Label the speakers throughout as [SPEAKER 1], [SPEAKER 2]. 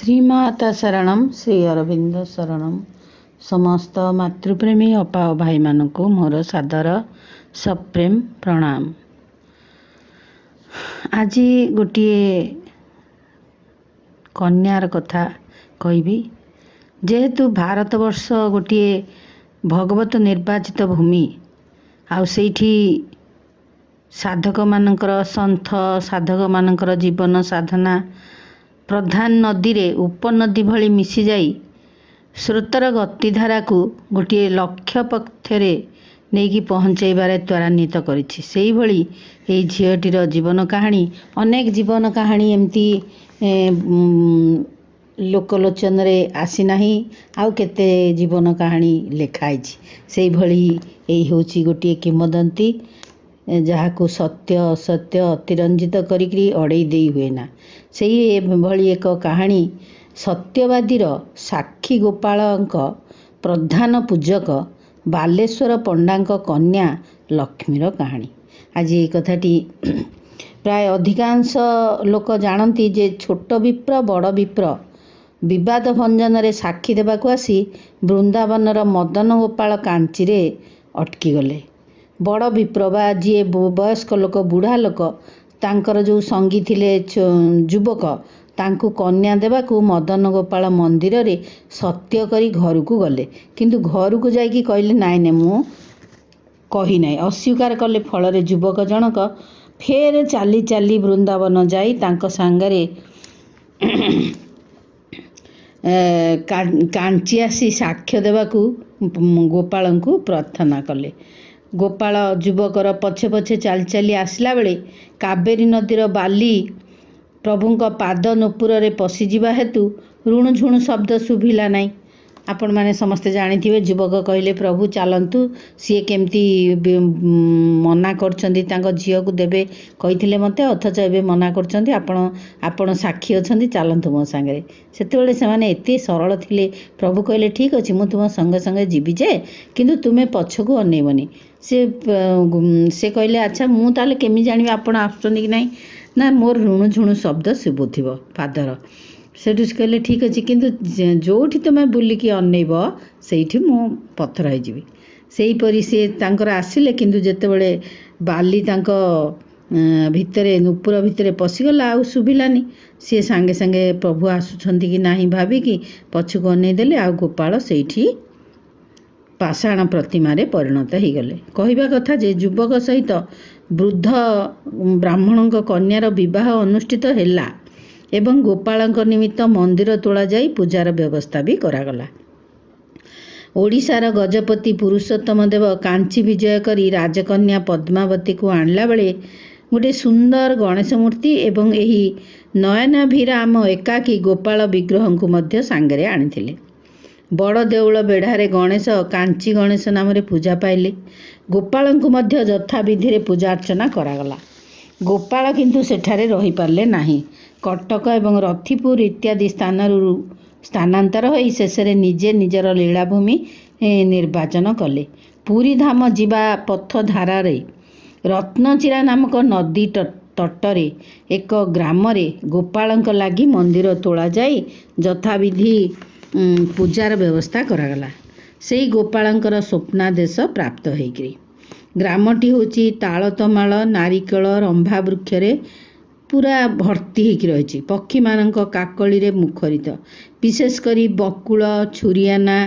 [SPEAKER 1] श्रीमाता शरणम श्री अरविंद शरणम समस्त मातृप्रेमी अपा ओ भाई मानू मोर सादर सप्रेम प्रणाम। आज गोटे कन्यार कथा कहबी। जेहेतु भारत वर्ष गोटे भगवत निर्वाचित भूमि आउ सेठी साधक मानकर सन्थ साधक मानकर जीवन साधना प्रधान नदी रे उपनदी भली मिसी जाई स्रोतर गतिधारा को गोटे लक्ष्य पक्षरे नहीं पहुँचाइबार त्वरान्वित करिछि। सेही भली एई झीयटीर जीवन कहानी अनेक जीवन कहानी एमती लोकलोचन रे आसी नाही आउ केते जीवन कहानी लिखाई। सेही भली एई होछि गोटे किंवदंती जहाँ सत्य असत्य अतिरंजित करी अड़े दे हुए ना। से भली एक कहानी सत्यवादीर साक्षी गोपालक प्रधान पूजक बालेश्वर पंडांक कन्या लक्ष्मीर कहानी। आज ये कथाटी प्राय अधिकांश लोक जानती जे छोट विप्र बड़ विप्र विवाद भंजन रे साक्षी देवाक आसी वृंदावनर मदन गोपाल कांची रे अटकी गले। बड़ विप्र बा जी वयस्क लोक बुढ़ा लोक तांकर जो संगी थिले युवक तांकु कन्या देवाकू मदन गोपाल मंदिर रे सत्य करी घर को गले। किंतु घर को जाइकी कहले नाई ने मु कही नाई अस्वीकार कले। फल युवक जनक फेर चाली चाली वृंदावन जाई तांको सांगरे कांची आसी साक्ष्य देवाकू गोपाल को प्रार्थना कले। गोपाल युवकर पछे पछे चाली चाली आसला बेले कावेरी नदीर बाली प्रभुंक पाद नुपुर रे पशिजिबा हेतु ऋणु झुणु शब्द शुभिला नाई। आपण माने समस्ते जानिथिबे युवक कहले प्रभु चलंतु सी केमती मना करछंती तांको झियो को देबे कहिथिले मते अथच एबे मना करछंती आपण साक्षी अछंती चलंतु मो संगे। सेतेबेले से माने एते सरल थिले। प्रभु कहले ठीक अछि मु तुम संगे संगे जीबी जे किंतु तुमे पछकू अनेबनी। से कहले अच्छा मु ताले केमी जानिबे आपण आछंती कि नाही ना मोर ऋणु झुणु शब्द शुभुथिबो पादर। सेठू से कहले ठीक अच्छे किंतु जोठी तुम बुलिकी अनेब से मु पत्थर होइजिबी। सेहीपरि से तांकर आसिले किंतु जेतेबेले बाली तांको भितरे नुपुर भितरे पशिगला आउ शुभिलानी। सी सांगे सांगे प्रभु आसुछंती कि नाही भाविकी पछकू अनेई देले आउ गोपाल सेठी पाषाण प्रतिमा रे परिणत हो गले। कहवा कथा जे युवक सहित वृद्ध ब्राह्मणक कन्यार विवाह अनुष्ठित हैला एवं गोपालक निमित्त मंदिर तोला जाई पूजार व्यवस्था भी करागला। ओडिशार गजपति पुरुषोत्तम देव कांची विजय करी राजकन्या पद्मावती को आणला बेले गोटे सुंदर गणेश मूर्ति एवं एही नयनाभिराम एकाकी गोपाल विग्रह को मध्य सांगरे आनिथिले। बड़ देउल बेढ़ारे गणेश कांची गणेश नाम रे पूजा पाइले। गोपाल को मध्य यथा विधि रे पूजा अर्चना करागला। गोपाल किंतु सेठारे रही पारले नाही। कटक एवं रथिपुर इत्यादि स्थानांतर होई शेषरे निजे निजर लीलाभूमि निर्वाचन कले। पुरी धाम जीवा पथ धारारे रत्नचिरा नामक नदी तटरे एक ग्राम रे गोपालक लागी मंदिर तोला जाई यथा विधि पूजार व्यवस्था करागला। सेई गोपालंकर स्वप्नादेश प्राप्त होइकरी ग्रामटी होची तालतमाल नारिकेल रंभा वृक्षरे पूरा भर्ती होइकी रहिछि। पक्षी मानक काकली रे मुखरित विशेष करी बकुल छुरियाना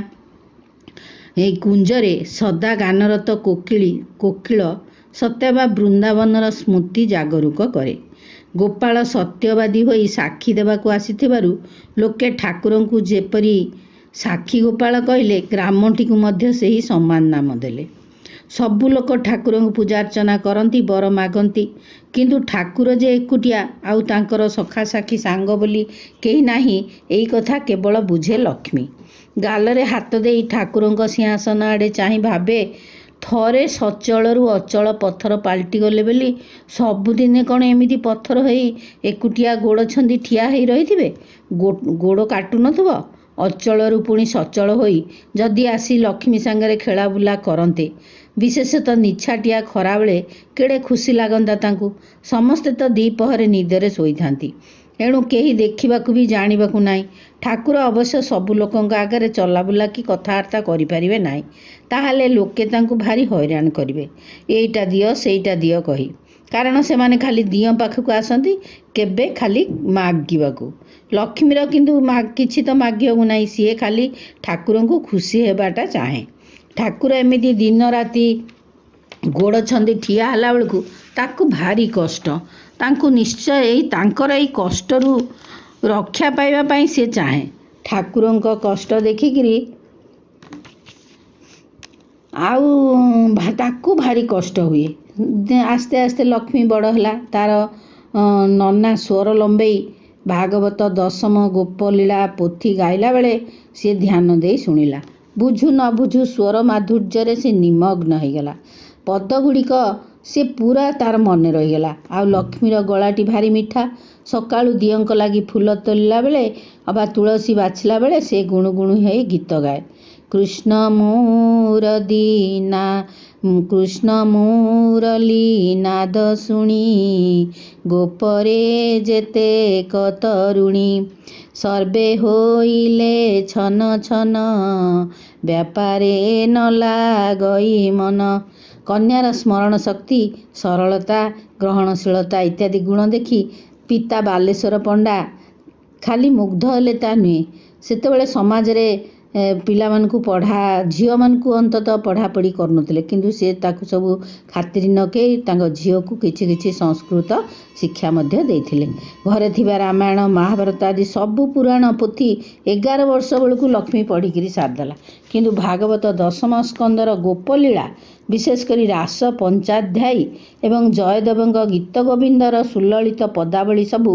[SPEAKER 1] ए कुंजरे सदा गानरत कोकिल सत्यवा वृंदावनर स्मृति जागरूक करे। गोपाल सत्यवादी होई साक्षी देवाकू आसीथिबारु लोके ठाकुरंकू जेपरी साक्षी गोपाल कहले ग्रामटी को मध्य सेही सम्मान नाम देले। सबु लोक ठाकुर पूजा अर्चना करती बर मागती किंतु ठाकुर जे एकुटिया आउ तांकर सखा साखी सांग बोली केही नाही एई कथा केवल बुझे लक्ष्मी। गालरे हाथ देई ठाकुरंक सिंहासन आड़े चाही भाबे थरे सचलरू अचल पत्थर पाल्टी गले बोली सबुदिने कौन एमिति पत्थर होई एकुटिया गोड़ छंदी ठिया होई रहिथिबे। गोड़ काटु नथुबो अचलरू पुणी सचल होई जदि आसी लक्ष्मी सांगरे खेला बुला करते विशेषतः निछाटिया खरा बेले केड़े खुशी लागंता तांकू। समस्ते तो दीपहरे निदरे शोई थांती ଏଣୁ କେହି ଦେଖିବାକୁ ବି ଜାଣିବାକୁ ନାହିଁ। ଠାକୁର ଅବଶ୍ୟ ସବୁ ଲୋକଙ୍କ ଆଗରେ ଚଲାବୁଲା କି କଥାବାର୍ତ୍ତା କରିପାରିବେ ନାହିଁ। ତାହେଲେ ଲୋକେ ତାଙ୍କୁ ଭାରି ହଇରାଣ କରିବେ, ଏଇଟା ଦିଅ ସେଇଟା ଦିଅ କହି। କାରଣ ସେମାନେ ଖାଲି ଦିଅଁ ପାଖକୁ ଆସନ୍ତି, କେବେ ଖାଲି ମାଗିବାକୁ। ଲକ୍ଷ୍ମୀର କିନ୍ତୁ କିଛି ତ ମାଗିବାକୁ ନାହିଁ, ସିଏ ଖାଲି ଠାକୁରଙ୍କୁ ଖୁସି ହେବାଟା ଚାହେଁ। ଠାକୁର ଏମିତି ଦିନ ରାତି ଗୋଡ଼ ଛନ୍ଦି ଠିଆ ହେଲା ବେଳକୁ ତାକୁ ଭାରି କଷ୍ଟ। ତାଙ୍କୁ ନିଶ୍ଚୟ ତାଙ୍କର ଏଇ କଷ୍ଟରୁ ରକ୍ଷା ପାଇବା ପାଇଁ ସେ ଚାହେଁ। ଠାକୁରଙ୍କ କଷ୍ଟ ଦେଖିକିରି ଆଉ ତାକୁ ଭାରି କଷ୍ଟ ହୁଏ। ଆସ୍ତେ ଆସ୍ତେ ଲକ୍ଷ୍ମୀ ବଡ଼ ହେଲା। ତାର ନନା ସ୍ୱର ଲମ୍ବେଇ ଭାଗବତ ଦଶମ ଗୋପଲୀଳା ପୋଥି ଗାଇଲା ବେଳେ ସେ ଧ୍ୟାନ ଦେଇ ଶୁଣିଲା। ବୁଝୁ ନ ବୁଝୁ ସ୍ୱର ମାଧୁର୍ଯ୍ୟରେ ସେ ନିମଗ୍ନ ହେଇଗଲା। ପଦଗୁଡ଼ିକ ସେ ପୁରା ତାର ମନେ ରହିଗଲା। ଆଉ ଲକ୍ଷ୍ମୀର ଗଳାଟି ଭାରି ମିଠା। ସକାଳୁ ଦିଅଁଙ୍କ ଲାଗି ଫୁଲ ତୋଳିଲା ବେଳେ ଅବା ତୁଳସୀ ବାଛିଲା ବେଳେ ସେ ଗୁଣୁ ଗୁଣୁ ହେଇ ଗୀତ ଗାଏ। କୃଷ୍ଣ ମୁରଲୀ ନାଦ ଶୁଣି ଗୋପରେ ଯେତେ କତରୁଣୀ ସର୍ବେ ହୋଇଲେ ଛନ ଛନ ବ୍ୟାପାରେ ନ ଲାଗଇ ମନ। କନ୍ୟାର ସ୍ମରଣ ଶକ୍ତି, ସରଳତା, ଗ୍ରହଣଶୀଳତା ଇତ୍ୟାଦି ଗୁଣ ଦେଖି ପିତା ବାଲେଶ୍ୱର ପଣ୍ଡା ଖାଲି ମୁଗ୍ଧ ହେଲେ ତା ନୁହେଁ। ସେତେବେଳେ ସମାଜରେ ପିଲାମାନଙ୍କୁ ଝିଅମାନଙ୍କୁ ଅନ୍ତତଃ ପଢ଼ାପଢ଼ି କରୁନଥିଲେ, କିନ୍ତୁ ସେ ତାକୁ ସବୁ ଖାତିର ନ କରି ତାଙ୍କ ଝିଅକୁ କିଛି କିଛି ସଂସ୍କୃତ ଶିକ୍ଷା ମଧ୍ୟ ଦେଇଥିଲେ। ଘରେ ଥିବା ରାମାୟଣ ମହାଭାରତ ଆଦି ସବୁ ପୁରାଣ ପୋଥି 11 ବର୍ଷ ବେଳକୁ ଲକ୍ଷ୍ମୀ ପଢ଼ିକିରି ସାରିଦେଲା। କିନ୍ତୁ ଭାଗବତ ଦଶମ ସ୍କନ୍ଧର ଗୋପଲୀଳା, ବିଶେଷ କରି ରାସ ପଞ୍ଚାଧ୍ୟାୟୀ ଏବଂ ଜୟଦେବଙ୍କ ଗୀତ ଗୋବିନ୍ଦର ସୁଲଳିତ ପଦାବଳୀ ସବୁ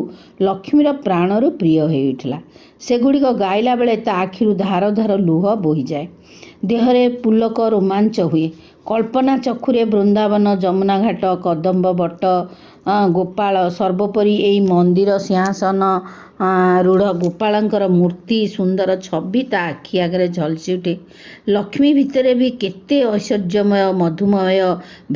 [SPEAKER 1] ଲକ୍ଷ୍ମୀର ପ୍ରାଣରୁ ପ୍ରିୟ ହୋଇ ଉଠିଲା। ସେଗୁଡ଼ିକ ଗାଇଲା ବେଳେ ତା ଆଖିରୁ ଧାର ଧାର ଲୁହ ବୋହିଯାଏ। ଦେହରେ ପୁଲକ ରୋମାଞ୍ଚ ହୁଏ। କଳ୍ପନା ଚକ୍ଷୁରେ ବୃନ୍ଦାବନ, ଯମୁନା ଘାଟ, କଦମ୍ବ ବଟ, ଗୋପାଳ, ସର୍ବୋପରି ଏଇ ମନ୍ଦିର ସିଂହାସନ ରୂଢ଼ ଗୋପାଳଙ୍କର ମୂର୍ତ୍ତି ସୁନ୍ଦର ଛବି ତା ଆଖି ଆଗରେ ଝଲସି ଉଠେ। ଲକ୍ଷ୍ମୀ ଭିତରେ ବି କେତେ ଐଶ୍ୱର୍ଯ୍ୟମୟ ମଧୁମୟ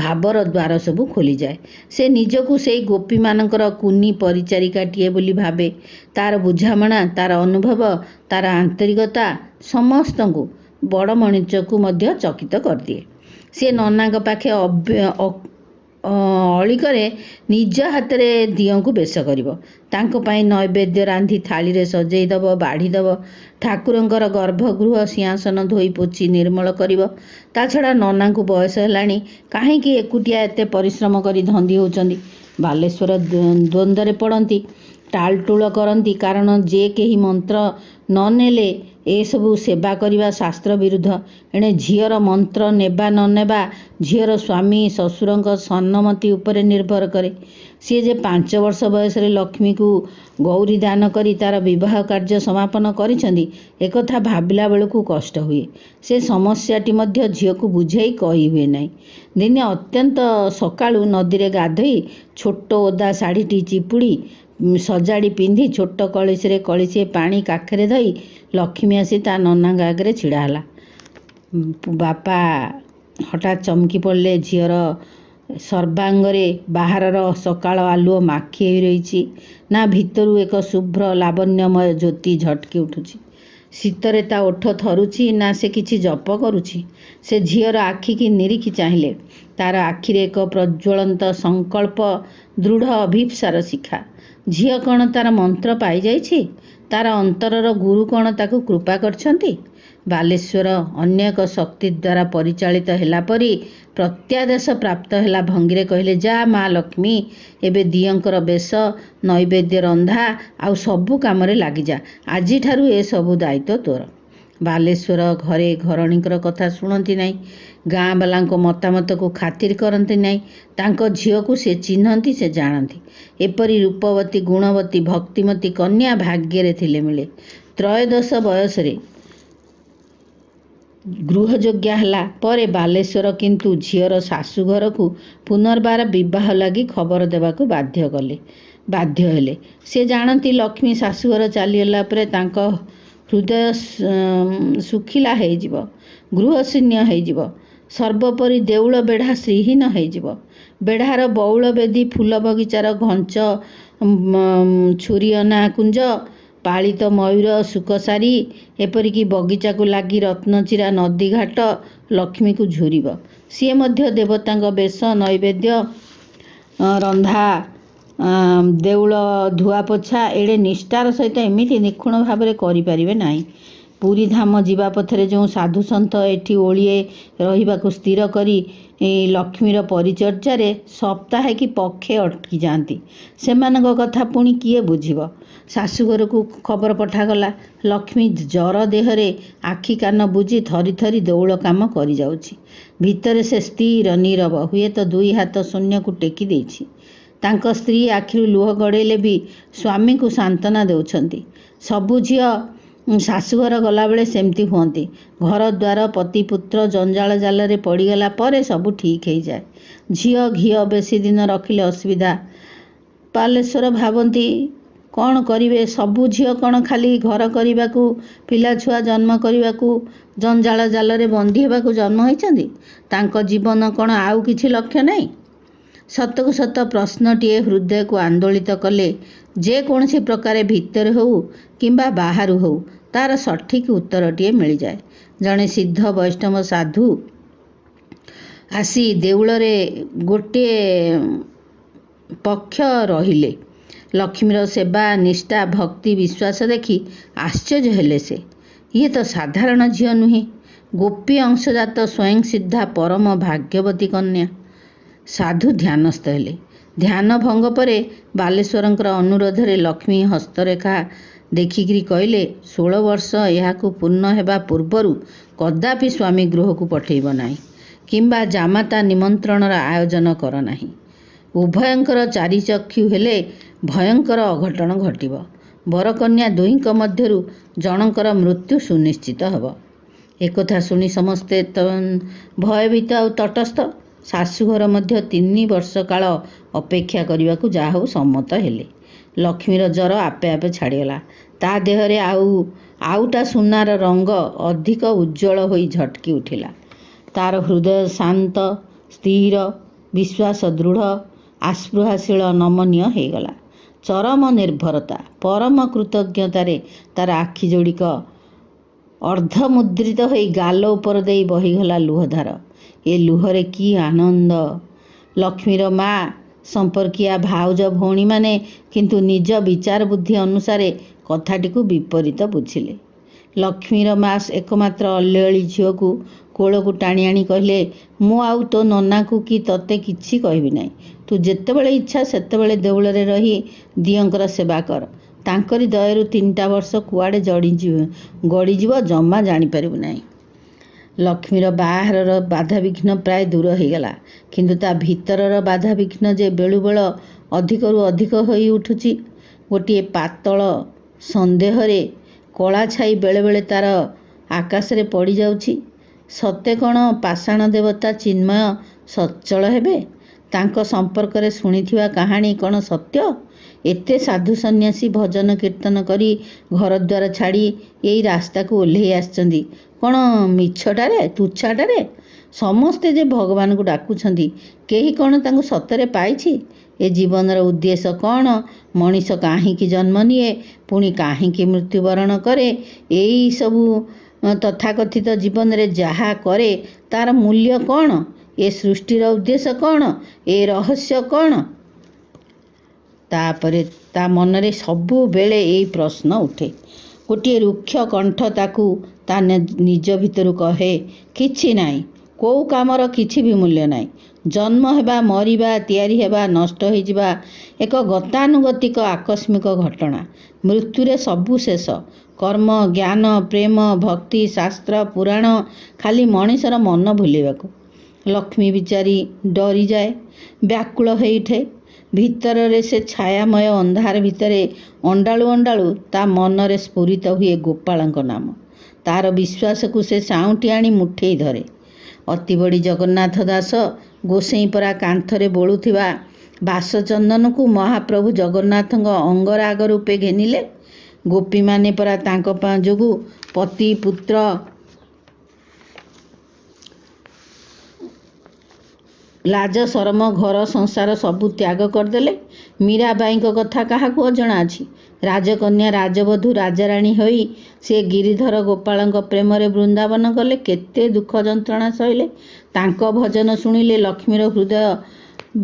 [SPEAKER 1] ଭାବର ଦ୍ୱାର ସବୁ ଖୋଲିଯାଏ। ସେ ନିଜକୁ ସେଇ ଗୋପୀମାନଙ୍କର କୁନି ପରିଚାରିକାଟିଏ ବୋଲି ଭାବେ। ତାର ବୁଝାମଣା, ତାର ଅନୁଭବ, ତାର ଆନ୍ତରିକତା ସମସ୍ତଙ୍କୁ, ବଡ଼ ମଣିଷକୁ ମଧ୍ୟ ଚକିତ କରିଦିଏ। ସେ ନନାଙ୍କ ପାଖେ ଅଳିକରେ ନିଜ ହାତରେ ଦିଅଁଙ୍କୁ ବେଶ କରିବ। ତାଙ୍କ ପାଇଁ ନୈବେଦ୍ୟ ରାନ୍ଧି ଥାଳିରେ ସଜେଇ ଦେବ, ବାଢ଼ି ଦେବ। ଠାକୁରଙ୍କର ଗର୍ଭଗୃହ ସିଂହାସନ ଧୋଇ ପୋଛି ନିର୍ମଳ କରିବ। ତା ଛଡ଼ା ନନାଙ୍କୁ ବୟସ ହେଲାଣି, କାହିଁକି ଏକୁଟିଆ ଏତେ ପରିଶ୍ରମ କରି ଧନ୍ଦି ହେଉଛନ୍ତି। ବାଲେଶ୍ୱର ଦ୍ୱନ୍ଦ୍ୱରେ ପଡ଼ନ୍ତି, ଟାଳଟୁଳ କରନ୍ତି। କାରଣ ଯେ କେହି ମନ୍ତ୍ର ନ ନେଲେ ଏସବୁ ସେବା କରିବା ଶାସ୍ତ୍ର ବିରୁଦ୍ଧ। ଏଣେ ଝିଅର ମନ୍ତ୍ର ନେବା ନ ନେବା ଝିଅର ସ୍ୱାମୀ ଶ୍ୱଶୁରଙ୍କ ସମ୍ମତି ଉପରେ ନିର୍ଭର କରେ। ସିଏ ଯେ 5 ବର୍ଷ ବୟସରେ ଲକ୍ଷ୍ମୀକୁ ଗୌରୀ ଦାନ କରି ତାର ବିବାହ କାର୍ଯ୍ୟ ସମାପନ କରିଛନ୍ତି, ଏକଥା ଭାବିଲା ବେଳକୁ କଷ୍ଟ ହୁଏ। ସେ ସମସ୍ୟାଟି ମଧ୍ୟ ଝିଅକୁ ବୁଝାଇ କହି ହୁଏ ନାହିଁ। ଦିନେ ଅତ୍ୟନ୍ତ ସକାଳୁ ନଦୀରେ ଗାଧୋଇ ଛୋଟ ଓଦା ଶାଢ଼ୀଟି ଚିପୁଡ଼ି ସଜାଡ଼ି ପିନ୍ଧି ଛୋଟ କଳସିରେ କଳସିଏ ପାଣି କାଖରେ ଧରି ଲକ୍ଷ୍ମୀ ଆସି ତା ନନାଙ୍କ ଆଗରେ ଛିଡ଼ା ହେଲା। ବାପା ହଠାତ୍ ଚମକି ପଡ଼ିଲେ। ଝିଅର ସର୍ବାଙ୍ଗରେ ବାହାରର ସକାଳ ଆଲୁଅ ମାଖି ହୋଇ ରହିଛି, ନା ଭିତରୁ ଏକ ଶୁଭ୍ର ଲାବଣ୍ୟମୟ ଜ୍ୟୋତି ଝଟକି ଉଠୁଛି। ଶୀତରେ ତା ଓଠ ଥରୁଛି, ନା ସେ କିଛି ଜପ କରୁଛି। ସେ ଝିଅର ଆଖିକି ନିରୀଖି ଚାହିଁଲେ। ତାର ଆଖିରେ ଏକ ପ୍ରଜ୍ୱଳନ୍ତ ସଂକଳ୍ପ, ଦୃଢ଼ ଅଭିପ୍ସାର ଶିଖା। ଝିଅ କ'ଣ ତାର ମନ୍ତ୍ର ପାଇଯାଇଛି? ତାର ଅନ୍ତରର ଗୁରୁ କ'ଣ ତାକୁ କୃପା କରିଛନ୍ତି? ବାଲେଶ୍ୱର ଅନ୍ୟ ଏକ ଶକ୍ତି ଦ୍ୱାରା ପରିଚାଳିତ ହେଲା ପରି ପ୍ରତ୍ୟାଦେଶ ପ୍ରାପ୍ତ ହେଲା ଭଙ୍ଗୀରେ କହିଲେ, ଯା ମା ଲକ୍ଷ୍ମୀ, ଏବେ ଦିଅଁଙ୍କର ବେଶ, ନୈବେଦ୍ୟ ରନ୍ଧା ଆଉ ସବୁ କାମରେ ଲାଗିଯା। ଆଜିଠାରୁ ଏସବୁ ଦାୟିତ୍ୱ ତୋର। ବାଲେଶ୍ୱର ଘରେ ଘରଣୀଙ୍କର କଥା ଶୁଣନ୍ତି ନାହିଁ, ଗାଁବାଲାଙ୍କ ମତାମତକୁ ଖାତିର କରନ୍ତି ନାହିଁ। ତାଙ୍କ ଝିଅକୁ ସେ ଚିହ୍ନନ୍ତି, ସେ ଜାଣନ୍ତି। ଏପରି ରୂପବତୀ, ଗୁଣବତୀ, ଭକ୍ତିମତୀ କନ୍ୟା ଭାଗ୍ୟରେ ଥିଲେ ମିଳେ। 13 ବୟସରେ ଗୃହଯୋଗ୍ୟା ହେଲା ପରେ ବାଲେଶ୍ୱର କିନ୍ତୁ ଝିଅର ଶାଶୁଘରକୁ ପୁନର୍ବାର ବିବାହ ଲାଗି ଖବର ଦେବାକୁ ବାଧ୍ୟ ହେଲେ। ସେ ଜାଣନ୍ତି ଲକ୍ଷ୍ମୀ ଶାଶୁଘର ଚାଲିଗଲା ପରେ ତାଙ୍କ ହୃଦୟ ଶୁଖିଲା ହେଇଯିବ, ଗୃହଶୂନ୍ୟ ହେଇଯିବ। ସର୍ବୋପରି ଦେଉଳ ବେଢ଼ା ଶ୍ରୀହୀନ ହେଇଯିବ। ବେଢ଼ାର ବଉଳ ବେଦୀ, ଫୁଲ ବଗିଚାର ଘଞ୍ଚ ଛୁରିଅନା କୁଞ୍ଜ, ପାଳିତ ମୟୂର ସୁକସାରି, ଏପରିକି ବଗିଚାକୁ ଲାଗି ରତ୍ନଚିରା ନଦୀଘାଟ ଲକ୍ଷ୍ମୀକୁ ଝୁରିବ। ସିଏ ମଧ୍ୟ ଦେବତାଙ୍କ ବେଶ, ନୈବେଦ୍ୟ ରନ୍ଧା, ଦେଉଳ ଧୁଆପୋଛା ଏଡ଼େ ନିଷ୍ଠାର ସହିତ ଏମିତି ନିଖୁଣ ଭାବରେ କରିପାରିବେ ନାହିଁ। ପୁରୀ ଧାମ ଯିବା ପଥରେ ଯେଉଁ ସାଧୁସନ୍ଥ ଏଠି ଓଳିଏ ରହିବାକୁ ସ୍ଥିର କରି ଲକ୍ଷ୍ମୀର ପରିଚର୍ଯାରେ ସପ୍ତାହେ କି ପକ୍ଷେ ଅଟକି ଯାଆନ୍ତି, ସେମାନଙ୍କ କଥା ପୁଣି କିଏ ବୁଝିବ? ଶାଶୁଘରକୁ ଖବର ପଠାଗଲା, ଲକ୍ଷ୍ମୀ ଜର ଦେହରେ ଆଖି କାନ ବୁଜି ଥରି ଥରି ଦେଉଳ କାମ କରିଯାଉଛି। ଭିତରେ ସେ ସ୍ଥିର ନୀରବ, ହୁଏତ ଦୁଇ ହାତ ଶୂନ୍ୟକୁ ଟେକି ଦେଇଛି। ତାଙ୍କ ସ୍ତ୍ରୀ ଆଖିରୁ ଲୁହ ଗଡ଼େଇଲେ ବି ସ୍ୱାମୀଙ୍କୁ ସାନ୍ତ୍ୱନା ଦେଉଛନ୍ତି। ସବୁ ଝିଅ ଶାଶୁଘର ଗଲାବେଳେ ସେମିତି ହୁଅନ୍ତି। ଘର ଦ୍ୱାର ପତି ପୁତ୍ର ଜଞ୍ଜାଳ ଜାଲରେ ପଡ଼ିଗଲା ପରେ ସବୁ ଠିକ୍ ହେଇଯାଏ। ଝିଅ ଘିଅ ବେଶୀ ଦିନ ରଖିଲେ ଅସୁବିଧା। ବାଲେଶ୍ୱର ଭାବନ୍ତି କ'ଣ କରିବେ? ସବୁ ଝିଅ କ'ଣ ଖାଲି ଘର କରିବାକୁ, ପିଲାଛୁଆ ଜନ୍ମ କରିବାକୁ, ଜଞ୍ଜାଳ ଜାଲରେ ବନ୍ଦୀ ହେବାକୁ ଜନ୍ମ ହୋଇଛନ୍ତି? ତାଙ୍କ ଜୀବନ କ'ଣ ଆଉ କିଛି ଲକ୍ଷ୍ୟ ନାହିଁ? ସତକୁ ସତ ପ୍ରଶ୍ନଟିଏ ହୃଦୟକୁ ଆନ୍ଦୋଳିତ କଲେ ଯେକୌଣସି ପ୍ରକାରେ ଭିତରେ ହେଉ କିମ୍ବା ବାହାରୁ ହେଉ ତା'ର ସଠିକ୍ ଉତ୍ତରଟିଏ ମିଳିଯାଏ। ଜଣେ ସିଦ୍ଧ ବୈଷ୍ଣବ ସାଧୁ ଆସି ଦେଉଳରେ ଗୋଟିଏ ପକ୍ଷ ରହିଲେ। ଲକ୍ଷ୍ମୀର ସେବା, ନିଷ୍ଠା, ଭକ୍ତି, ବିଶ୍ୱାସ ଦେଖି ଆଶ୍ଚର୍ଯ୍ୟ ହେଲେ ସେ। ଇଏ ତ ସାଧାରଣ ଝିଅ ନୁହେଁ, ଗୋପୀ ଅଂଶଜାତ ସ୍ୱୟଂ ସିଦ୍ଧା ପରମ ଭାଗ୍ୟବତୀ କନ୍ୟା। ସାଧୁ ଧ୍ୟାନସ୍ଥ ହେଲେ। ଧ୍ୟାନ ଭଙ୍ଗ ପରେ ବାଲେଶ୍ୱରଙ୍କର ଅନୁରୋଧରେ ଲକ୍ଷ୍ମୀ ହସ୍ତରେଖା ଦେଖିକିରି କହିଲେ, 16 ବର୍ଷ ଏହାକୁ ପୂର୍ଣ୍ଣ ହେବା ପୂର୍ବରୁ କଦାପି ସ୍ୱାମୀ ଗୃହକୁ ପଠେଇବ ନାହିଁ କିମ୍ବା ଜାମାତା ନିମନ୍ତ୍ରଣର ଆୟୋଜନ କର ନାହିଁ। ଉଭୟଙ୍କର ଚାରିଚକ୍ଷୁ ହେଲେ ଭୟଙ୍କର ଅଘଟଣ ଘଟିବ। ବରକନ୍ୟା ଦୁହିଁଙ୍କ ମଧ୍ୟରୁ ଜଣଙ୍କର ମୃତ୍ୟୁ ସୁନିଶ୍ଚିତ ହେବ। ଏକଥା ଶୁଣି ସମସ୍ତେ ଭୟଭୀତ ଆଉ ତଟସ୍ଥ। ଶାଶୁଘର ମଧ୍ୟ 3 ବର୍ଷ କାଳ ଅପେକ୍ଷା କରିବାକୁ ଯାହା ହଉ ସମ୍ମତ ହେଲେ। ଲକ୍ଷ୍ମୀର ଜ୍ୱର ଆପେ ଆପେ ଛାଡ଼ିଗଲା। ତା ଦେହରେ ଆଉଟା ସୁନାର ରଙ୍ଗ ଅଧିକ ଉଜ୍ଜ୍ୱଳ ହୋଇ ଝଟକି ଉଠିଲା। ତାର ହୃଦୟ ଶାନ୍ତ, ସ୍ଥିର, ବିଶ୍ୱାସ ଦୃଢ଼, ଆସ୍ପୃହାଶୀଳ, ନମନୀୟ ହେଇଗଲା। ଚରମ ନିର୍ଭରତା, ପରମ କୃତଜ୍ଞତାରେ ତାର ଆଖି ଯୋଡ଼ିକ ଅର୍ଦ୍ଧମୁଦ୍ରିତ ହୋଇ ଗାଲ ଉପର ଦେଇ ବହିଗଲା ଲୁହଧାର। ଏ ଲୁହରେ କି ଆନନ୍ଦ! ଲକ୍ଷ୍ମୀର ମା, ସମ୍ପର୍କୀୟା, ଭାଉଜ, ଭଉଣୀମାନେ କିନ୍ତୁ ନିଜ ବିଚାର ବୁଦ୍ଧି ଅନୁସାରେ କଥାଟିକୁ ବିପରୀତ ବୁଝିଲେ। ଲକ୍ଷ୍ମୀର ମା ଏକମାତ୍ର ଅଲ୍ଲଳି ଝିଅକୁ କୋଳକୁ ଟାଣି ଆଣି କହିଲେ, ମୁଁ ଆଉ ତୋ ନନାକୁ କି ତତେ କିଛି କହିବି ନାହିଁ। ତୁ ଯେତେବେଳେ ଇଚ୍ଛା ସେତେବେଳେ ଦେଉଳରେ ରହି ଦିଅଙ୍କର ସେବା କର। ତାଙ୍କରି ଦୟାରୁ 3ଟା ବର୍ଷ କୁଆଡ଼େ ଗଡ଼ିଯିବ ଜମା ଜାଣିପାରିବୁ ନାହିଁ। ଲକ୍ଷ୍ମୀର ବାହାରର ବାଧାବିଘ୍ନ ପ୍ରାୟ ଦୂର ହେଇଗଲା, କିନ୍ତୁ ତା ଭିତରର ବାଧାବିଘ୍ନ ଯେ ବେଳୁବେଳ ଅଧିକରୁ ଅଧିକ ହୋଇ ଉଠୁଛି। ଗୋଟିଏ ପାତଳ ସନ୍ଦେହରେ କଳା ଛାଇ ବେଳେବେଳେ ତାର ଆକାଶରେ ପଡ଼ିଯାଉଛି। ସତେ କ'ଣ ପାଷାଣ ଦେବତା ଚିନ୍ମୟ ସଚଳ ହେବେ? ତାଙ୍କ ସମ୍ପର୍କରେ ଶୁଣିଥିବା କାହାଣୀ କ'ଣ ସତ୍ୟ? ଏତେ ସାଧୁ ସନ୍ନ୍ୟାସୀ ଭଜନ କୀର୍ତ୍ତନ କରି ଘରଦ୍ୱାର ଛାଡ଼ି ଏଇ ରାସ୍ତାକୁ ଓହ୍ଲେଇ ଆସିଛନ୍ତି କ'ଣ ମିଛଟାରେ, ତୁଚ୍ଛାଟାରେ? ସମସ୍ତେ ଯେ ଭଗବାନଙ୍କୁ ଡାକୁଛନ୍ତି, କେହି କ'ଣ ତାଙ୍କୁ ସତରେ ପାଇଛି? ଏ ଜୀବନର ଉଦ୍ଦେଶ୍ୟ କ'ଣ? ମଣିଷ କାହିଁକି ଜନ୍ମ ନିଏ, ପୁଣି କାହିଁକି ମୃତ୍ୟୁବରଣ କରେ? ଏଇ ସବୁ ତଥାକଥିତ ଜୀବନରେ ଯାହା କରେ ତାର ମୂଲ୍ୟ କ'ଣ? ଏ ସୃଷ୍ଟିର ଉଦ୍ଦେଶ୍ୟ କ'ଣ? ଏ ରହସ୍ୟ କ'ଣ? ତାପରେ ତା ମନରେ ସବୁବେଳେ ଏଇ ପ୍ରଶ୍ନ ଉଠେ। ଗୋଟିଏ ରୁକ୍ଷ କଣ୍ଠ ତାକୁ ତା ନିଜ ଭିତରୁ କହେ, କିଛି ନାହିଁ, କୋଉ କାମର କିଛି ବି ମୂଲ୍ୟ ନାହିଁ। ଜନ୍ମ ହେବା, ମରିବା, ତିଆରି ହେବା, ନଷ୍ଟ ହୋଇଯିବା ଏକ ଗତାନୁଗତିକ ଆକସ୍ମିକ ଘଟଣା। ମୃତ୍ୟୁରେ ସବୁ ଶେଷ। କର୍ମ, ଜ୍ଞାନ, ପ୍ରେମ, ଭକ୍ତି, ଶାସ୍ତ୍ର, ପୁରାଣ ଖାଲି ମଣିଷର ମନ ଭୁଲେଇବାକୁ। ଲକ୍ଷ୍ମୀ ବିଚାରୀ ଡରିଯାଏ, ବ୍ୟାକୁଳ ହୋଇଉଠେ। ଭିତରରେ ସେ ଛାୟାମୟ ଅନ୍ଧାର ଭିତରେ ଅଣ୍ଡାଳୁ ଅଣ୍ଡାଳୁ ତା ମନରେ ସ୍ଫୁରିତ ହୁଏ ଗୋପାଳଙ୍କ ନାମ। ତାର ବିଶ୍ୱାସକୁ ସେ ସାଉଁଟି ଆଣି ମୁଠେଇ ଧରେ। ଅତିବଡ଼ି ଜଗନ୍ନାଥ ଦାସ ଗୋସେଇଁପରା କାନ୍ଥରେ ବୋଳୁଥିବା ବାସଚନ୍ଦନକୁ ମହାପ୍ରଭୁ ଜଗନ୍ନାଥଙ୍କ ଅଙ୍ଗରାଗ ରୂପେ ଘେନିଲେ। ଗୋପୀମାନେ ପରା ତାଙ୍କ ଯୋଗୁଁ ପତି ପୁତ୍ର ଲାଜ ସରମ ଘର ସଂସାର ସବୁ ତ୍ୟାଗ କରିଦେଲେ। ମୀରାବାଈଙ୍କ କଥା କାହାକୁ ଅଜଣା ଅଛି। ରାଜକନ୍ୟା ରାଜବଧୂ ରାଜାରାଣୀ ହୋଇ ସେ ଗିରିଧର ଗୋପାଳଙ୍କ ପ୍ରେମରେ ବୃନ୍ଦାବନ ଗଲେ। କେତେ ଦୁଃଖ ଯନ୍ତ୍ରଣା ସହିଲେ। ତାଙ୍କ ଭଜନ ଶୁଣିଲେ ଲକ୍ଷ୍ମୀର ହୃଦୟ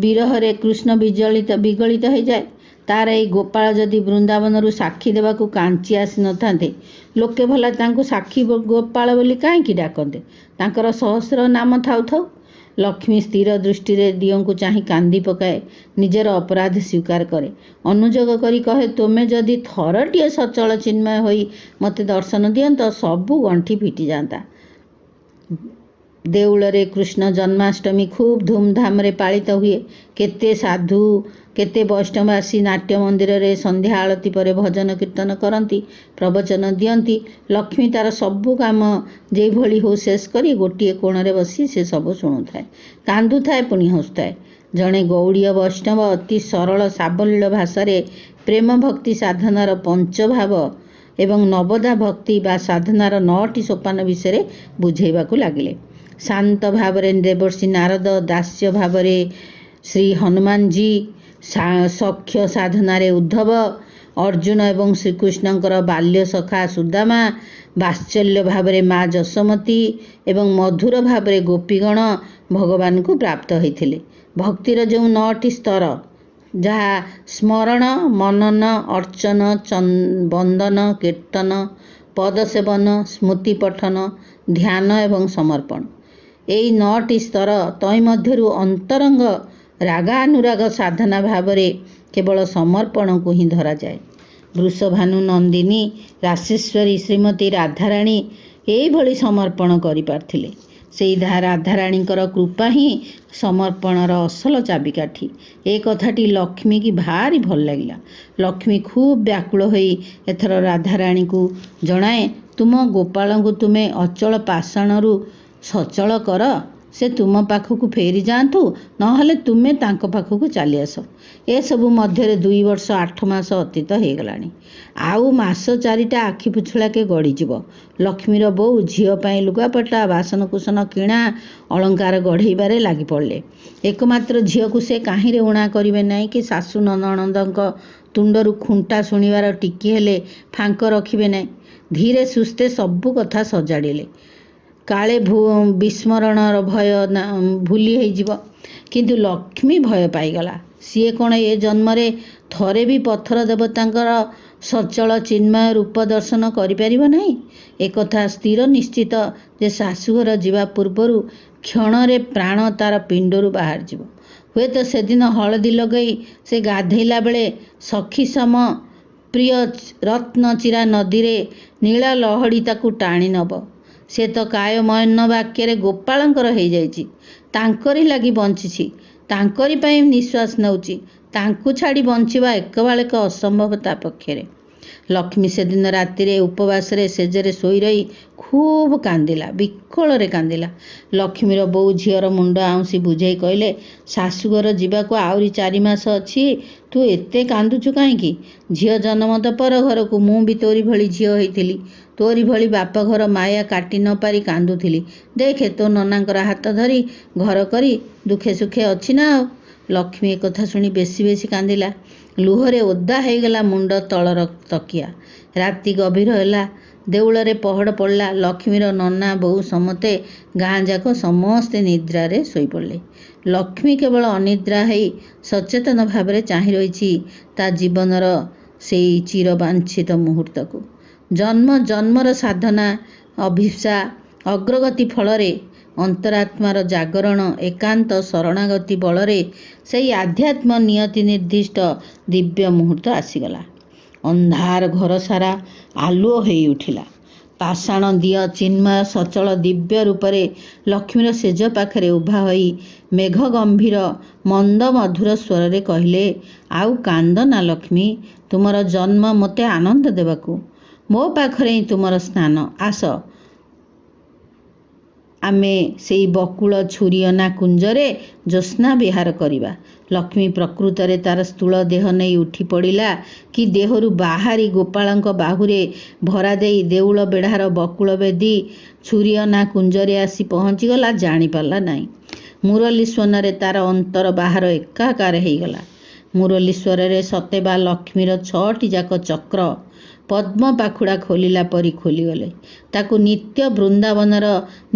[SPEAKER 1] ବିରହରେ କୃଷ୍ଣ ବିଗଳିତ ହୋଇଯାଏ। ତାର ଏଇ ଗୋପାଳ ଯଦି ବୃନ୍ଦାବନରୁ ସାକ୍ଷୀ ଦେବାକୁ କାଞ୍ଚି ଆସିନଥାନ୍ତେ, ଲୋକେ ଭଲା ତାଙ୍କୁ ସାକ୍ଷୀ ଗୋପାଳ ବୋଲି କାହିଁକି ଡାକନ୍ତେ? ତାଙ୍କର ସହସ୍ର ନାମ ଥାଉ ଥାଉ। ଲକ୍ଷ୍ମୀ ସ୍ଥିର ଦୃଷ୍ଟିରେ ଦିଅଙ୍କୁ ଚାହିଁ କାନ୍ଦି ପକାଏ। ନିଜର ଅପରାଧ ସ୍ୱୀକାର କରେ। ଅନୁଯୋଗ କରି କହେ, ତୁମେ ଯଦି ଥରଟିଏ ସଚଳ ଚିନ୍ମୟ ହୋଇ ମୋତେ ଦର୍ଶନ ଦିଅନ୍ତ, ସବୁ ଗଣ୍ଠି ଫିଟିଯାଆନ୍ତା। ଦେଉଳରେ କୃଷ୍ଣ ଜନ୍ମାଷ୍ଟମୀ ଖୁବ୍ ଧୁମ୍ଧାମ୍ରେ ପାଳିତ ହୁଏ। କେତେ ସାଧୁ କେତେ ବୈଷ୍ଣବ ଆସି ନାଟ୍ୟ ମନ୍ଦିରରେ ସନ୍ଧ୍ୟା ଆଳତି ପରେ ଭଜନ କୀର୍ତ୍ତନ କରନ୍ତି, ପ୍ରବଚନ ଦିଅନ୍ତି। ଲକ୍ଷ୍ମୀ ତାର ସବୁ କାମ ଯେଭଳି ହଉ ଶେଷ କରି ଗୋଟିଏ କୋଣରେ ବସି ସେ ସବୁ ଶୁଣୁଥାଏ, କାନ୍ଦୁଥାଏ, ପୁଣି ହସୁଥାଏ। ଜଣେ ଗୌଡ଼ୀୟ ବୈଷ୍ଣବ ଅତି ସରଳ ସାବଲୀଳ ଭାଷାରେ ପ୍ରେମ ଭକ୍ତି ସାଧନାର ପଞ୍ଚଭାବ ଏବଂ ନବଦା ଭକ୍ତି ବା ସାଧନାର 9ଟି ସୋପାନ ବିଷୟରେ ବୁଝେଇବାକୁ ଲାଗିଲେ। ଶାନ୍ତ ଭାବରେ ଦେବର୍ଷି ନାରଦ, ଦାସ୍ୟ ଭାବରେ ଶ୍ରୀ ହନୁମାନଜୀ, ସଖ୍ୟ ସାଧନାରେ ଉଦ୍ଧବ, ଅର୍ଜୁନ ଏବଂ ଶ୍ରୀକୃଷ୍ଣଙ୍କର ବାଲ୍ୟ ସଖା ସୁଦାମା, ବାତ୍ସଲ୍ୟ ଭାବରେ ମା ଯଶୋମତୀ ଏବଂ ମଧୁର ଭାବରେ ଗୋପୀଗଣ ଭଗବାନଙ୍କୁ ପ୍ରାପ୍ତ ହୋଇଥିଲେ। ଭକ୍ତିର ଯେଉଁ 9ଟି ସ୍ତର, ଯାହା ସ୍ମରଣ, ମନନ, ଅର୍ଚ୍ଚନ, ବନ୍ଦନ, କୀର୍ତ୍ତନ, ପଦସେବନ, ସ୍ମୃତି ପଠନ, ଧ୍ୟାନ ଏବଂ ସମର୍ପଣ, ଏଇ 9ଟି ସ୍ତର ତନ୍ମଧ୍ୟରୁ ଅନ୍ତରଙ୍ଗ ରାଗାନୁରାଗ ସାଧନା ଭାବରେ କେବଳ ସମର୍ପଣକୁ ହିଁ ଧରାଯାଏ। ବୃଷଭାନୁ ନନ୍ଦିନୀ ରାଶେଶ୍ୱରୀ ଶ୍ରୀମତୀ ରାଧାରାଣୀ ଏଇଭଳି ସମର୍ପଣ କରିପାରିଥିଲେ। ସେଇ ରାଧାରାଣୀଙ୍କର କୃପା ହିଁ ସମର୍ପଣର ଅସଲ ଚାବିକାଠି। ଏ କଥାଟି ଲକ୍ଷ୍ମୀକି ଭାରି ଭଲ ଲାଗିଲା। ଲକ୍ଷ୍ମୀ ଖୁବ୍ ବ୍ୟାକୁଳ ହୋଇ ଏଥର ରାଧାରାଣୀଙ୍କୁ ଜଣାଏ, ତୁମ ଗୋପାଳଙ୍କୁ ତୁମେ ଅଚଳ ପାଷାଣରୁ ସଚଳ କର। ସେ ତୁମ ପାଖକୁ ଫେରି ଯାଆନ୍ତୁ, ନହେଲେ ତୁମେ ତାଙ୍କ ପାଖକୁ ଚାଲିଆସ। ଏସବୁ ମଧ୍ୟରେ 2 ବର୍ଷ 8 ମାସ ଅତୀତ ହୋଇଗଲାଣି। ଆଉ ମାସ 4ଟା ଆଖି ପିଛୁଳାକେ ଗଡ଼ିଯିବ। ଲକ୍ଷ୍ମୀର ବୋଉ ଝିଅ ପାଇଁ ଲୁଗାପଟା, ବାସନକୁସନ କିଣା, ଅଳଙ୍କାର ଗଢ଼େଇବାରେ ଲାଗି ପଡ଼ିଲେ। ଏକମାତ୍ର ଝିଅକୁ ସେ କାହିଁରେ ଊଣା କରିବେ ନାହିଁ କି ଶାଶୁ ନଣନ୍ଦଙ୍କ ତୁଣ୍ଡରୁ ଖୁଣ୍ଟା ଶୁଣିବାର ଟିକିଏ ହେଲେ ଫାଙ୍କ ରଖିବେ ନାହିଁ। ଧୀରେ ସୁସ୍ଥେ ସବୁ କଥା ସଜାଡ଼ିଲେ। କାଳେ ବିସ୍ମରଣର ଭୟ ଭୁଲି ହୋଇଯିବ। କିନ୍ତୁ ଲକ୍ଷ୍ମୀ ଭୟ ପାଇଗଲା। ସିଏ କ'ଣ ଏ ଜନ୍ମରେ ଥରେ ବି ପଥର ଦେବତାଙ୍କର ସଚଳ ଚିନ୍ମୟ ରୂପ ଦର୍ଶନ କରିପାରିବ ନାହିଁ? ଏକଥା ସ୍ଥିର ନିଶ୍ଚିତ ଯେ ଶାଶୁଘର ଯିବା ପୂର୍ବରୁ କ୍ଷଣରେ ପ୍ରାଣ ତାର ପିଣ୍ଡରୁ ବାହାରିଯିବ। ହୁଏତ ସେଦିନ ହଳଦୀ ଲଗାଇ ସେ ଗାଧେଇଲା ବେଳେ ସଖୀ ସମ ପ୍ରିୟ ରତ୍ନଚିରା ନଦୀରେ ନୀଳ ଲହଡ଼ି ତାକୁ ଟାଣି ନେବ। ସେ ତ କାୟମନ ବାକ୍ୟରେ ଗୋପାଳଙ୍କର ହେଇଯାଇଛି। ତାଙ୍କରି ଲାଗି ବଞ୍ଚିଛି, ତାଙ୍କରି ପାଇଁ ନିଶ୍ୱାସ ନେଉଛି। ତାଙ୍କୁ ଛାଡ଼ି ବଞ୍ଚିବା ଏକବାଳକ ଅସମ୍ଭବ ତା ପକ୍ଷରେ। ଲକ୍ଷ୍ମୀ ସେଦିନ ରାତିରେ ଉପବାସରେ ଶେଯରେ ଶୋଇ ରହି ଖୁବ୍ କାନ୍ଦିଲା, ବିକଳରେ କାନ୍ଦିଲା। ଲକ୍ଷ୍ମୀର ବୋଉ ଝିଅର ମୁଣ୍ଡ ଆଉଁସି ବୁଝେଇ କହିଲେ, ଶାଶୁଘର ଯିବାକୁ ଆହୁରି 4 ମାସ ଅଛି। ତୁ ଏତେ କାନ୍ଦୁଛୁ କାହିଁକି? ଝିଅ ଜନ୍ମ ତ ପର ଘରକୁ। ମୁଁ ବି ତୋରି ଭଳି ଝିଅ ହେଇଥିଲି। ତୋରି ଭଳି ବାପଘର ମାୟା କାଟି ନ ପାରି କାନ୍ଦୁଥିଲି। ଦେଖେ, ତୋ ନନାଙ୍କର ହାତ ଧରି ଘର କରି ଦୁଃଖେ ସୁଖେ ଅଛି ନା ଆଉ। ଲକ୍ଷ୍ମୀ ଏକଥା ଶୁଣି ବେଶୀ ବେଶୀ କାନ୍ଦିଲା। ଲୁହରେ ଓଦା ହେଇଗଲା ମୁଣ୍ଡ ତଳର ତକିଆ। ରାତି ଗଭୀର ହେଲା। ଦେଉଳରେ ପହଡ଼ ପଡ଼ିଲା। ଲକ୍ଷ୍ମୀର ନନା, ବୋଉ ସମତେ ଗାଁ ଯାକ ସମସ୍ତେ ନିଦ୍ରାରେ ଶୋଇପଡ଼ିଲେ। ଲକ୍ଷ୍ମୀ କେବଳ ଅନିଦ୍ରା ହେଇ ସଚେତନ ଭାବରେ ଚାହିଁ ରହିଛି ତା ଜୀବନର ସେଇ ଚିରବାଞ୍ଛିତ ମୁହୂର୍ତ୍ତକୁ। ଜନ୍ମ ଜନ୍ମର ସାଧନା, ଅଭିପ୍ସା, ଅଗ୍ରଗତି ଫଳରେ ଅନ୍ତରାତ୍ମାର ଜାଗରଣ, ଏକାନ୍ତ ଶରଣାଗତି ବଳରେ ସେଇ ଆଧ୍ୟାତ୍ମ ନିୟତି ନିର୍ଦ୍ଦିଷ୍ଟ ଦିବ୍ୟ ମୁହୂର୍ତ୍ତ ଆସିଗଲା। ଅନ୍ଧାର ଘର ସାରା ଆଲୁଅ ହେଇ ଉଠିଲା। ପାଷାଣ ଦିଅ ଚିନ୍ମୟ ସଚଳ ଦିବ୍ୟ ରୂପରେ ଲକ୍ଷ୍ମୀର ଶେଯ ପାଖରେ ଉଭା ହୋଇ ମେଘ ଗମ୍ଭୀର ମନ୍ଦ ମଧୁର ସ୍ୱରରେ କହିଲେ, ଆଉ କାନ୍ଦ ନା ଲକ୍ଷ୍ମୀ। ତୁମର ଜନ୍ମ ମୋତେ ଆନନ୍ଦ ଦେବାକୁ। ମୋ ପାଖରେ ହିଁ ତୁମର ସ୍ନାନ। ଆସ, ଆମେ ସେଇ ବକୁଳ ଛୁରିଅନା କୁଞ୍ଜରେ ଜ୍ୟୋତ୍ସ୍ନା ବିହାର କରିବା। ଲକ୍ଷ୍ମୀ ପ୍ରକୃତରେ ତାର ସ୍ଥୂଳ ଦେହ ନେଇ ଉଠି ପଡ଼ିଲା କି ଦେହରୁ ବାହାରି ଗୋପାଳଙ୍କ ବାହୁରେ ଭରା ଦେଇ ଦେଉଳ ବେଢ଼ାର ବକୁଳ ବେଦୀ ଛୁରିଅନା କୁଞ୍ଜରେ ଆସି ପହଞ୍ଚିଗଲା ଜାଣିପାରିଲା ନାହିଁ। ମୁରଲୀ ସ୍ୱନରେ ତାର ଅନ୍ତର ବାହାର ଏକାକାର ହେଇଗଲା। ମୁରଲୀ ସ୍ୱରରେ ସତେବା ଲକ୍ଷ୍ମୀର 6ଟି ଯାକ ଚକ୍ର ପଦ୍ମ ପାଖୁଡ଼ା ଖୋଲିଲା ପରି ଖୋଲିଗଲେ। ତାକୁ ନିତ୍ୟ ବୃନ୍ଦାବନର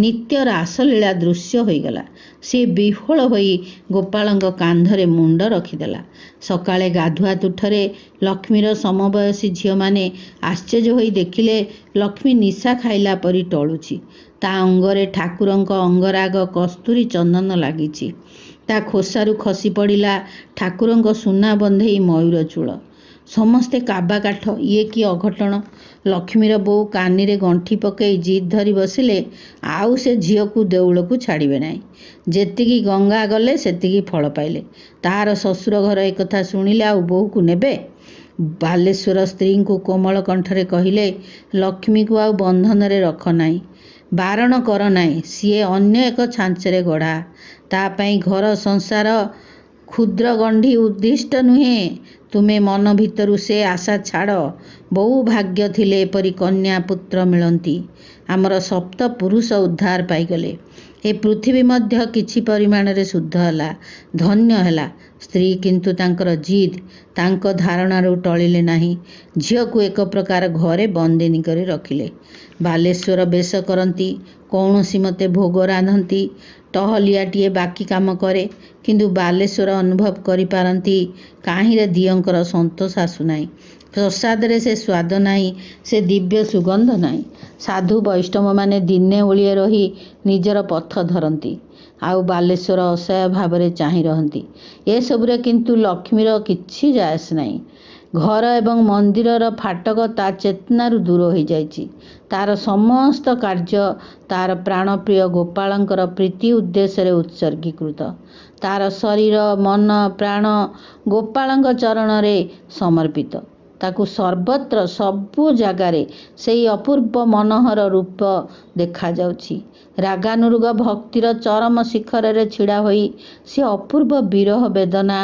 [SPEAKER 1] ନିତ୍ୟ ରାସଲୀଳା ଦୃଶ୍ୟ ହୋଇଗଲା। ସେ ବିହ୍ୱଳ ହୋଇ ଗୋପାଳଙ୍କ କାନ୍ଧରେ ମୁଣ୍ଡ ରଖିଦେଲା। ସକାଳେ ଗାଧୁଆ ତୁଠରେ ଲକ୍ଷ୍ମୀର ସମବୟସୀ ଝିଅମାନେ ଆଶ୍ଚର୍ଯ୍ୟ ହୋଇ ଦେଖିଲେ ଲକ୍ଷ୍ମୀ ନିଶା ଖାଇଲା ପରି ଟଳୁଛି। ତା ଅଙ୍ଗରେ ଠାକୁରଙ୍କ ଅଙ୍ଗରାଗ କସ୍ତୁରୀ ଚନ୍ଦନ ଲାଗିଛି। ତା ଖୋସାରୁ ଖସି ପଡ଼ିଲା ଠାକୁରଙ୍କ ସୁନା ବନ୍ଧେଇ ମୟୂର ଚୂଳ। ସମସ୍ତେ କାବା କାଠ, ଇଏ କି ଅଘଟଣ। ଲକ୍ଷ୍ମୀର ବୋଉ କାନିରେ ଗଣ୍ଠି ପକାଇ ଜିଦ୍ ଧରି ବସିଲେ ଆଉ ସେ ଝିଅକୁ ଦେଉଳକୁ ଛାଡ଼ିବେ ନାହିଁ। ଯେତିକି ଗଙ୍ଗା ଗଲେ ସେତିକି ଫଳ ପାଇଲେ। ତାହାର ଶ୍ୱଶୁର ଘର ଏକଥା ଶୁଣିଲେ ଆଉ ବୋହୂକୁ ନେବେ? ବାଲେଶ୍ୱର ସ୍ତ୍ରୀଙ୍କୁ କୋମଳ କଣ୍ଠରେ କହିଲେ, ଲକ୍ଷ୍ମୀକୁ ଆଉ ବନ୍ଧନରେ ରଖ ନାହିଁ, ବାରଣ କର ନାହିଁ। ସିଏ ଅନ୍ୟ ଏକ ଛାଞ୍ଚରେ ଗଢ଼ା। ତା ପାଇଁ ଘର ସଂସାର କ୍ଷୁଦ୍ର ଗଣ୍ଡି ଉଦ୍ଦିଷ୍ଟ ନୁହେଁ। ତୁମେ ମନ ଭିତରୁ ସେ ଆଶା ଛାଡ଼। ବହୁ ଭାଗ୍ୟ ଥିଲେ ଏପରି କନ୍ୟା ପୁତ୍ର ମିଳନ୍ତି। ଆମର ସପ୍ତ ପୁରୁଷ ଉଦ୍ଧାର ପାଇଗଲେ। ଏ ପୃଥିବୀ ମଧ୍ୟ କିଛି ପରିମାଣରେ ଶୁଦ୍ଧ ହେଲା, ଧନ୍ୟ ହେଲା। ସ୍ତ୍ରୀ କିନ୍ତୁ ତାଙ୍କର ଜିଦ୍, ତାଙ୍କ ଧାରଣାରୁ ଟଳିଲେ ନାହିଁ। ଝିଅକୁ ଏକ ପ୍ରକାର ଘରେ ବନ୍ଦିନୀ କରି ରଖିଲେ। ବାଲେଶ୍ୱର ବେଶ କରନ୍ତି, କୌଣସି ମତେ ଭୋଗ ରାନ୍ଧନ୍ତି, ଟହଲିଆଟିଏ ବାକି କାମ କରେ। କିନ୍ତୁ ବାଲେଶ୍ୱର ଅନୁଭବ କରିପାରନ୍ତି କାହିଁରେ ଦିଅଙ୍କର ସନ୍ତୋଷ ଆସୁନାହିଁ। ପ୍ରସାଦରେ ସେ ସ୍ୱାଦ ନାହିଁ, ସେ ଦିବ୍ୟ ସୁଗନ୍ଧ ନାହିଁ। ସାଧୁ ବୈଷ୍ଣବମାନେ ଦିନେ ଓଳିଏ ରହି ନିଜର ପଥ ଧରନ୍ତି, ଆଉ ବାଲେଶ୍ୱର ଅସହାୟ ଭାବରେ ଚାହିଁ ରହନ୍ତି। ଏସବୁରେ କିନ୍ତୁ ଲକ୍ଷ୍ମୀର କିଛି ଯାଏସ ନାହିଁ। ଘର ଏବଂ ମନ୍ଦିରର ଫାଟକ ତା ଚେତନାରୁ ଦୂର ହୋଇଯାଇଛି। ତାର ସମସ୍ତ କାର୍ଯ୍ୟ ତାର ପ୍ରାଣପ୍ରିୟ ଗୋପାଳଙ୍କର ପ୍ରୀତି ଉଦ୍ଦେଶ୍ୟରେ ଉତ୍ସର୍ଗୀକୃତ। ତାର ଶରୀର, ମନ, ପ୍ରାଣ ଗୋପାଳଙ୍କ ଚରଣରେ ସମର୍ପିତ। ତାକୁ ସର୍ବତ୍ର ସବୁ ଜାଗାରେ ସେଇ ଅପୂର୍ବ ମନୋହର ରୂପ ଦେଖାଯାଉଛି। ରାଗାନୁରୁଗ ଭକ୍ତିର ଚରମ ଶିଖରରେ ଛିଡ଼ା ହୋଇ ସେ ଅପୂର୍ବ ବିରହ ବେଦନା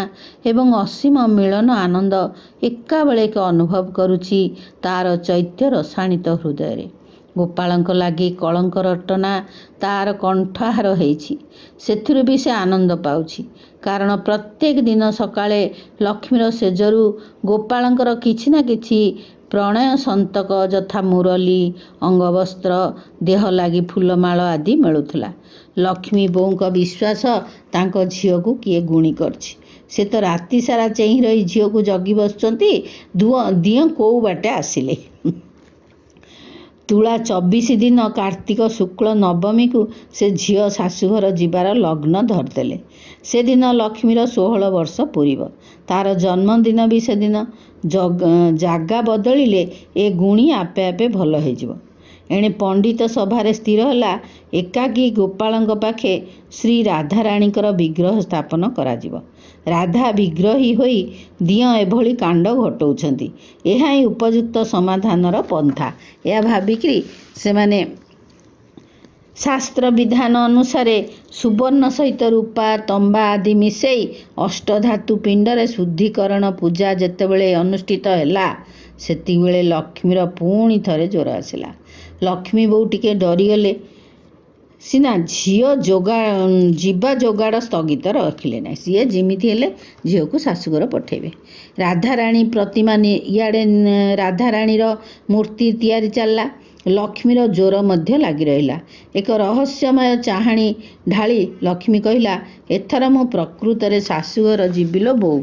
[SPEAKER 1] ଏବଂ ଅସୀମ ମିଳନ ଆନନ୍ଦ ଏକାବେଳକେ ଅନୁଭବ କରୁଛି ତାର ଚୈତ୍ୟ ରସାଣିତ ହୃଦୟରେ। ଗୋପାଳଙ୍କ ଲାଗି କଳଙ୍କ ରଟନା ତାର କଣ୍ଠହାର ହେଇଛି। ସେଥିରୁ ବି ସେ ଆନନ୍ଦ ପାଉଛି। କାରଣ ପ୍ରତ୍ୟେକ ଦିନ ସକାଳେ ଲକ୍ଷ୍ମୀର ସେଜରୁ ଗୋପାଳଙ୍କର କିଛି ନା କିଛି ପ୍ରଣୟ ସନ୍ତକ ଯଥା ମୁରଲୀ, ଅଙ୍ଗବସ୍ତ୍ର, ଦେହ ଲାଗି ଫୁଲମାଳ ଆଦି ମିଳୁଥିଲା। ଲକ୍ଷ୍ମୀ ବୋଉଙ୍କ ବିଶ୍ୱାସ ତାଙ୍କ ଝିଅକୁ କିଏ ଗୁଣି କରିଛି। ସେ ତ ରାତି ସାରା ଚେଇଁ ରହି ଝିଅକୁ ଜଗି ବସୁଛନ୍ତି, ଦିଅଁ କୋଉ ବାଟେ ଆସିଲେ। ତୁଳା 24 ଦିନ କାର୍ତ୍ତିକ ଶୁକ୍ଳ ନବମୀକୁ ସେ ଝିଅ ଶାଶୁଘର ଯିବାର ଲଗ୍ନ ଧରିଦେଲେ। ସେଦିନ ଲକ୍ଷ୍ମୀର 16 ବର୍ଷ ପୂରିବ। ତାର ଜନ୍ମଦିନ ବି ସେଦିନ। ଜାଗା ବଦଳିଲେ ଏ ଗୁଣି ଆପେ ଆପେ ଭଲ ହେଇଯିବ। ଏଣେ ପଣ୍ଡିତ ସଭାରେ ସ୍ଥିର ହେଲା ଏକାକୀ ଗୋପାଳଙ୍କ ପାଖେ ଶ୍ରୀ ରାଧାରାଣୀଙ୍କର ବିଗ୍ରହ ସ୍ଥାପନ କରାଯିବ। ରାଧା ବିଗ୍ରହୀ ହୋଇ ଦିଅଁ ଏଭଳି କାଣ୍ଡ ଘଟଉଛନ୍ତି, ଏହା ହିଁ ଉପଯୁକ୍ତ ସମାଧାନର ପନ୍ଥା। ଏହା ଭାବିକିରି ସେମାନେ ଶାସ୍ତ୍ର ବିଧାନ ଅନୁସାରେ ସୁବର୍ଣ୍ଣ ସହିତ ରୂପା, ତମ୍ବା ଆଦି ମିଶେଇ ଅଷ୍ଟଧାତୁ ପିଣ୍ଡରେ ଶୁଦ୍ଧିକରଣ ପୂଜା ଯେତେବେଳେ ଅନୁଷ୍ଠିତ ହେଲା, ସେତିକିବେଳେ ଲକ୍ଷ୍ମୀର ପୁଣି ଥରେ ଜ୍ୱର ଆସିଲା। ଲକ୍ଷ୍ମୀ ବୋଉ ଟିକେ ଡରିଗଲେ ସିନା, ଝିଅ ଯିବା ଯୋଗାଡ଼ ସ୍ଥଗିତ ରଖିଲେ ନାହିଁ। ସିଏ ଯେମିତି ହେଲେ ଝିଅକୁ ଶାଶୁଘର ପଠେଇବେ। ରାଧାରାଣୀ ପ୍ରତିମା ଇଆଡ଼େ ରାଧାରାଣୀର ମୂର୍ତ୍ତି ତିଆରି ଚାଲିଲା। ଲକ୍ଷ୍ମୀର ଜ୍ୱର ମଧ୍ୟ ଲାଗି ରହିଲା। ଏକ ରହସ୍ୟମୟ ଚାହାଣୀ ଢାଳି ଲକ୍ଷ୍ମୀ କହିଲା, ଏଥର ମୁଁ ପ୍ରକୃତରେ ଶାଶୁଘର ଯିବିଲୋ ବୋଉ।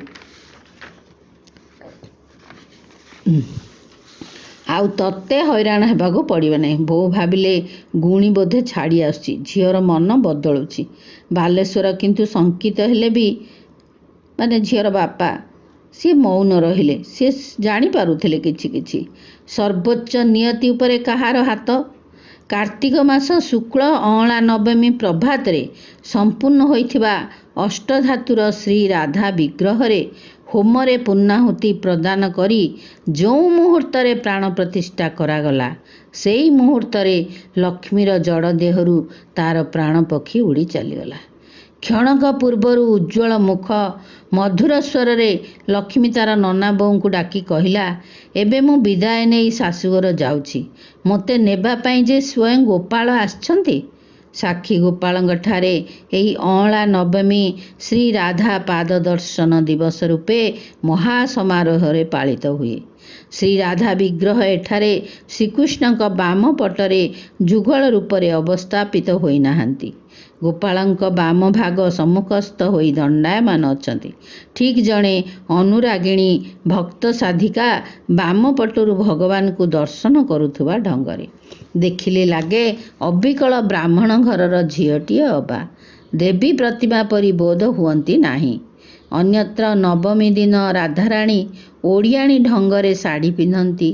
[SPEAKER 1] ଆଉ ତତେ ହଇରାଣ ହେବାକୁ ପଡ଼ିବ ନାହିଁ। ବୋଉ ଭାବିଲେ ଗୁଣି ବୋଧେ ଛାଡ଼ି ଆସୁଛି। ଝିଅର ମନ ବଦଳୁଛି। ବାଲେଶ୍ୱର କିନ୍ତୁ ଶଙ୍କିତ ହେଲେ ବି, ଝିଅର ବାପା, ସିଏ ମୌନ ରହିଲେ। ସିଏ ଜାଣିପାରୁଥିଲେ କିଛି କିଛି। ସର୍ବୋଚ୍ଚ ନିୟତି ଉପରେ କାହାର ହାତ? କାର୍ତ୍ତିକ ମାସ ଶୁକ୍ଳ ଅଁଳା ନବମୀ ପ୍ରଭାତରେ ସମ୍ପୂର୍ଣ୍ଣ ହୋଇଥିବା ଅଷ୍ଟଧାତୁର ଶ୍ରୀ ରାଧା ବିଗ୍ରହରେ ହୋମରେ ପୂର୍ଣ୍ଣାହୁତି ପ୍ରଦାନ କରି ଯେଉଁ ମୁହୂର୍ତ୍ତରେ ପ୍ରାଣ ପ୍ରତିଷ୍ଠା କରାଗଲା, ସେଇ ମୁହୂର୍ତ୍ତରେ ଲକ୍ଷ୍ମୀର ଜଡ଼ ଦେହରୁ ତାର ପ୍ରାଣ ପକ୍ଷୀ ଉଡ଼ି ଚାଲିଗଲା। କ୍ଷଣକ ପୂର୍ବରୁ ଉଜ୍ଜ୍ୱଳ ମୁଖ ମଧୁର ସ୍ୱରରେ ଲକ୍ଷ୍ମୀ ତାର ନନା ବୋଉଙ୍କୁ ଡାକି କହିଲା, ଏବେ ମୁଁ ବିଦାୟ ନେଇ ଶାଶୁଘର ଯାଉଛି। ମୋତେ ନେବା ପାଇଁ ଯେ ସ୍ୱୟଂ ଗୋପାଳ ଆସିଛନ୍ତି, ସାକ୍ଷୀ ଗୋପାଳଙ୍କ ଠାରେ ଏହି ଅଁଳା ନବମୀ ଶ୍ରୀ ରାଧା ପାଦ ଦର୍ଶନ ଦିବସ ରୂପେ ମହାସମାରୋହରେ ପାଳିତ ହୁଏ। ଶ୍ରୀ ରାଧା ବିଗ୍ରହ ଏଠାରେ ଶ୍ରୀକୃଷ୍ଣଙ୍କ ବାମ ପଟରେ ଯୁଗଳ ରୂପରେ ଅବସ୍ଥାପିତ ହୋଇନାହାନ୍ତି। ଗୋପାଳଙ୍କ ବାମ ଭାଗ ସମ୍ମୁଖସ୍ଥ ହୋଇ ଦଣ୍ଡାୟମାନ ଅଛନ୍ତି। ଠିକ୍ ଜଣେ ଅନୁରାଗିଣୀ ଭକ୍ତ ସାଧିକା ବାମ ପଟରୁ ଭଗବାନଙ୍କୁ ଦର୍ଶନ କରୁଥିବା ଢଙ୍ଗରେ ଦେଖିଲେ ଲାଗେ ଅବିକଳ ବ୍ରାହ୍ମଣ ଘରର ଝିଅଟିଏ ଅବା ଦେବୀ ପ୍ରତିମା ପରି ବୋଧ ହୁଅନ୍ତି ନାହିଁ। ଅନ୍ୟତ୍ର ନବମୀ ଦିନ ରାଧାରାଣୀ ଓଡ଼ିଆଣୀ ଢଙ୍ଗରେ ଶାଢ଼ୀ ପିନ୍ଧନ୍ତି,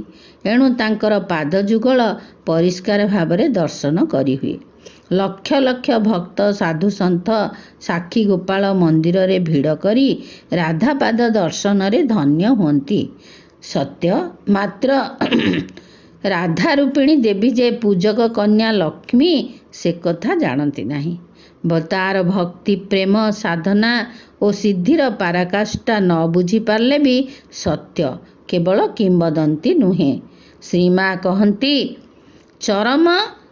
[SPEAKER 1] ଏଣୁ ତାଙ୍କର ପାଦ ଯୁଗଳ ପରିଷ୍କାର ଭାବରେ ଦର୍ଶନ କରିହୁଏ। ଲକ୍ଷ ଲକ୍ଷ ଭକ୍ତ ସାଧୁସନ୍ଥ ସାକ୍ଷୀ ଗୋପାଳ ମନ୍ଦିରରେ ଭିଡ଼ କରି ରାଧାପାଦ ଦର୍ଶନରେ ଧନ୍ୟ ହୁଅନ୍ତି। ସତ୍ୟ, ମାତ୍ର ରାଧାରୂପିଣୀ ଦେବୀ ଯେ ପୂଜକ କନ୍ୟା ଲକ୍ଷ୍ମୀ ସେ କଥା ଜାଣନ୍ତି ନାହିଁ। ତାର ଭକ୍ତି, ପ୍ରେମ, ସାଧନା ଓ ସିଦ୍ଧିର ପରାକାଷ୍ଠା ନ ବୁଝିପାରିଲେ ବି ସତ୍ୟ କେବଳ କିମ୍ବଦନ୍ତୀ ନୁହେଁ। ଶ୍ରୀମା କହନ୍ତି, ଚରମ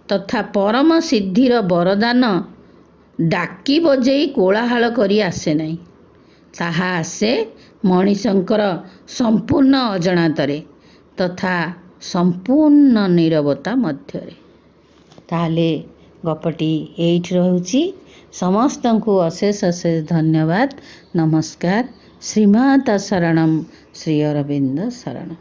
[SPEAKER 1] ତଥା ପରମ ସିଦ୍ଧିର ବରଦାନ ଡାକି ବଜେଇ କୋଳାହଳ କରି ଆସେ ନାହିଁ। ତାହା ଆସେ ମଣିଷଙ୍କର ସମ୍ପୂର୍ଣ୍ଣ ଅଜାଣତରେ ତଥା ସମ୍ପୂର୍ଣ୍ଣ ନୀରବତା ମଧ୍ୟରେ। ତାହେଲେ ଗପଟି ଏଇଠି ରହୁଛି। ସମସ୍ତଙ୍କୁ ଅଶେଷ ଅଶେଷ ଧନ୍ୟବାଦ। ନମସ୍କାର। ଶ୍ରୀମାତା ଶରଣମ୍, ଶ୍ରୀ ଅରବିନ୍ଦ ଶରଣ।